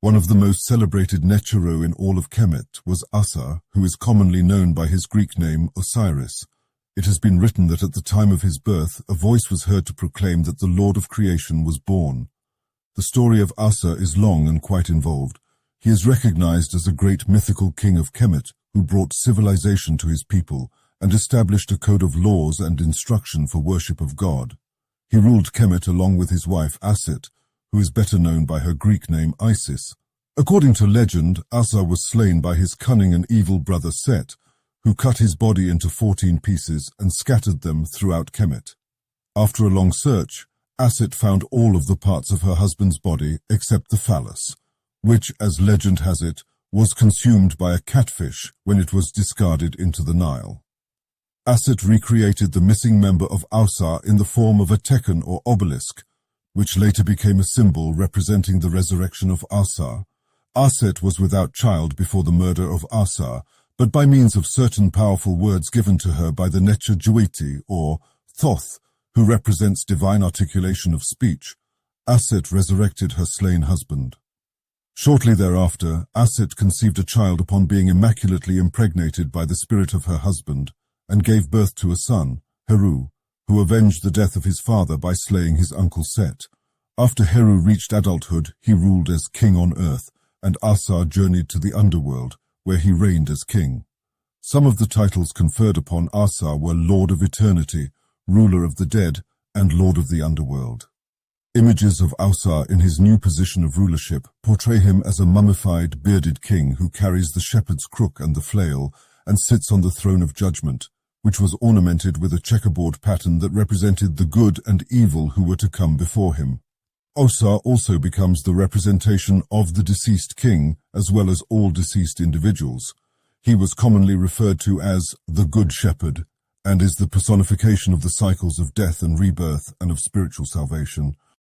One of the most celebrated HERU in all of Kemet was ASAR, who is commonly known by his Greek name Osiris. It has been written that at the time of his birth, a voice was heard to proclaim that the Lord of Creation was born. The story of ASAR is long and quite involved. He is recognized as a great mythical king of Kemet who brought civilization to his people and established a code of laws and instruction for worship of God. He ruled Kemet along with his wife ASET, who is better known by her Greek name Isis. According to legend, ASAR was slain by his cunning and evil brother Set, who cut his body into 14 pieces and scattered them throughout Kemet. After a long search, ASET found all of the parts of her husband's body except the phallus, which, as legend has it, was consumed by a catfish when it was discarded into the Nile. ASET recreated the missing member of ASAR in the form of a tekken or obelisk, which later became a symbol representing the resurrection of ASAR. ASET was without child before the murder of ASAR, but by means of certain powerful words given to her by the Necha Juiti, or Thoth, who represents divine articulation of speech, ASET resurrected her slain husband. Shortly thereafter, ASET conceived a child upon being immaculately impregnated by the spirit of her husband, and gave birth to a son, HERU, who avenged the death of his father by slaying his uncle Set. After HERU reached adulthood, he ruled as king on earth, and ASAR journeyed to the underworld, where he reigned as king. Some of the titles conferred upon ASAR were Lord of Eternity, Ruler of the Dead, and Lord of the Underworld. Images of ASAR in his new position of rulership portray him as a mummified, bearded king who carries the shepherd's crook and the flail and sits on the throne of judgment, which was ornamented with a checkerboard pattern that represented the good and evil who were to come before him. ASAR also becomes the representation of the deceased king, as well as all deceased individuals. He was commonly referred to as the Good Shepherd, and is the personification of the cycles of death and rebirth and of spiritual salvation.